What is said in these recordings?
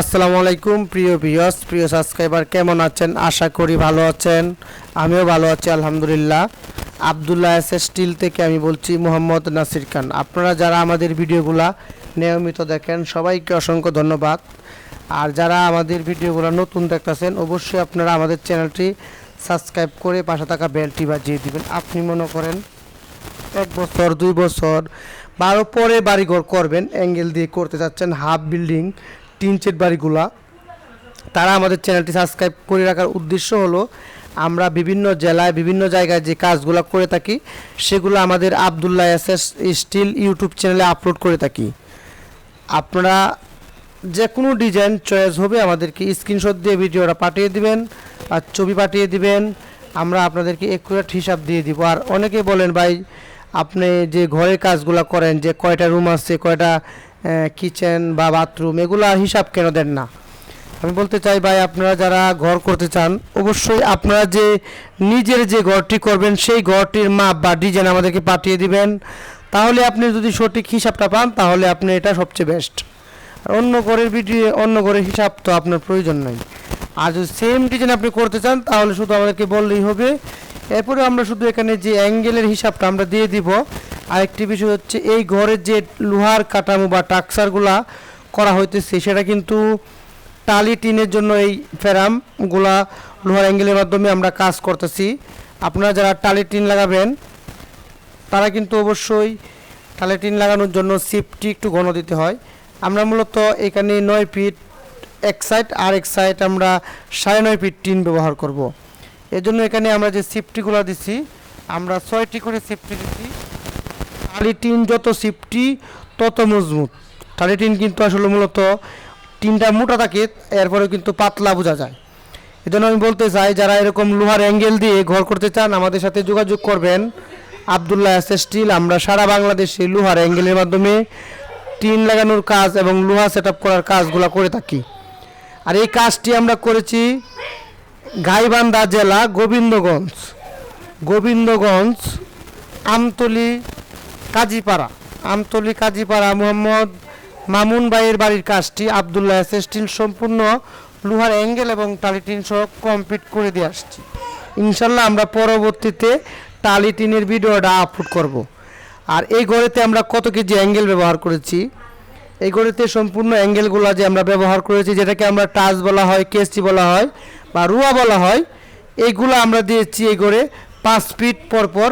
আসসালামু আলাইকুম প্রিয় ভিউয়ার্স, প্রিয় সাবস্ক্রাইবার, কেমন আছেন? আশা করি ভালো আছেন। আমিও ভালো আছি আলহামদুলিল্লাহ। আব্দুল্লাহ এসএস স্টিল থেকে আমি বলছি মোহাম্মদ নাসির খান। আপনারা যারা আমাদের ভিডিওগুলো নিয়মিত দেখেন সবাইকে অসংখ্য ধন্যবাদ। আর যারা আমাদের ভিডিওগুলো নতুন দেখতেছেন অবশ্যই আপনারা আমাদের চ্যানেলটি সাবস্ক্রাইব করে পাশে থাকা বেলটি বাজিয়ে দিবেন। আপনি মনে করেন 1 বছর 2 বছর বা আরও পরে বাড়িঘর করবেন, অ্যাঙ্গেল দিয়ে করতে যাচ্ছেন, হাফ বিল্ডিং টিন শেড বাড়িগুলা, তারা আমাদের চ্যানেলটি সাবস্ক্রাইব করে রাখার উদ্দেশ্য হলো আমরা বিভিন্ন জেলায় বিভিন্ন জায়গায় যে কাজগুলো করে থাকি সেগুলো আমাদের আব্দুল্লাহ এসএস স্টিল ইউটিউব চ্যানেলে আপলোড করে থাকি। আপনারা যে কোনো ডিজাইন চয়েস হবে আমাদেরকে স্ক্রিনশট দিয়ে ভিডিওটা পাঠিয়ে দিবেন আর ছবি পাঠিয়ে দিবেন, আমরা আপনাদেরকে একুরেট হিসাব দিয়ে দিব। আর অনেকে বলেন ভাই আপনি যে ঘরের কাজগুলো করেন, যে কয়টা রুম আছে, কয়টা কিচেন বা বাথরুম, এগুলা হিসাব কেন দেন না? আমি বলতে চাই ভাই, আপনারা যারা ঘর করতে চান অবশ্যই আপনারা যে নিজের যে ঘরটি করবেন সেই ঘরটির মাপ বা ডিজাইন আমাদেরকে পাঠিয়ে দিবেন। তাহলে আপনি যদি সঠিক হিসাবটা পান তাহলে আপনি এটা সবচেয়ে বেস্ট। আর অন্য ঘরের ভিডিও, অন্য ঘরের হিসাব তো আপনার প্রয়োজন নাই। আর যদি সেম ডিজাইন আপনি করতে চান তাহলে শুধু আমাদেরকে বললেই হবে। এরপরে আমরা শুধু এখানে যে অ্যাঙ্গেলের হিসাবটা আমরা দিয়ে দিব। আরেকটি বিষয় হচ্ছে এই ঘরের যে লোহার কাঠামো বা টাক্সারগুলা করা হইতেছে সেটা কিন্তু টালি টিনের জন্য এই ফেরামগুলা লোহার অ্যাঙ্গেলের মাধ্যমে আমরা কাজ করতেছি। আপনারা যারা টালি টিন লাগাবেন তারা কিন্তু অবশ্যই টালি টিন লাগানোর জন্য সিফটি একটু ঘন দিতে হয়। আমরা মূলত এখানে 9 ফিট এক সাইড আর এক সাইড আমরা 9.5 ফিট টিন ব্যবহার করব। এর জন্য এখানে আমরা যে সিফটিগুলো দিচ্ছি আমরা 6টি করে সিফটি দিচ্ছি। টালি টিন যত সিফটি তত মজবুত। টালি টিন কিন্তু আসলে মূলত টিনটা মোটা থাকে, এরপরে কিন্তু পাতলা বোঝা যায়। এই জন্য আমি বলতে চাই যারা এরকম লোহার অ্যাঙ্গেল দিয়ে ঘর করতে চান আমাদের সাথে যোগাযোগ করবেন। আব্দুল্লাহ এসএস স্টিল আমরা সারা বাংলাদেশে লোহার অ্যাঙ্গেলের মাধ্যমে টিন লাগানোর কাজ এবং লোহা সেট আপ করার কাজগুলো করে থাকি। আর এই কাজটি আমরা করেছি গাইবান্ধা জেলা গোবিন্দগঞ্জ আমতলী কাজীপাড়া মোহাম্মদ মামুন ভাইয়ের বাড়ির কাজটি আব্দুল্লাহ এসএস স্টিল সম্পূর্ণ লোহার অ্যাঙ্গেল এবং টালি টিন সহ কমপ্লিট করে দিয়ে আসছি। ইনশাল্লাহ আমরা পরবর্তীতে টালি টিনের ভিডিওটা আপলোড করব। আর এই ঘরেতে আমরা কত কেজি অ্যাঙ্গেল ব্যবহার করেছি, এই ঘরেতে সম্পূর্ণ অ্যাঙ্গেলগুলো যে আমরা ব্যবহার করেছি, যেটাকে আমরা টাচ বলা হয়, কেসি বলা হয় বা রুয়া বলা হয়, এইগুলো আমরা দিয়েছি এই ঘরে 5 ফিট পর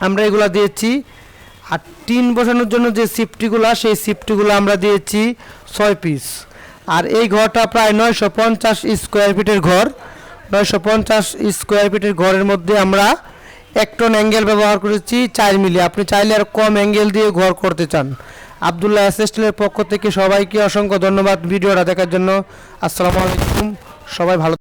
আমরা এগুলো দিয়েছি। আর টিন বসানোর জন্য যে সিফটিগুলো সেই সিফটিগুলো আমরা দিয়েছি 6 পিস। আর এই ঘরটা প্রায় 950 স্কোয়ার ফিটের ঘর। 950 স্কোয়ার ফিটের ঘরের মধ্যে আমরা 1 টন অ্যাঙ্গেল ব্যবহার করেছি 4 মিলি। আপনি চাইলে আর কম অ্যাঙ্গেল দিয়ে ঘর করতে চান। আব্দুল্লাহ এসএস স্টিলের পক্ষ থেকে সবাইকে অসংখ্য ধন্যবাদ ভিডিওটা দেখার জন্য। আসসালামু আলাইকুম, সবাই ভালো।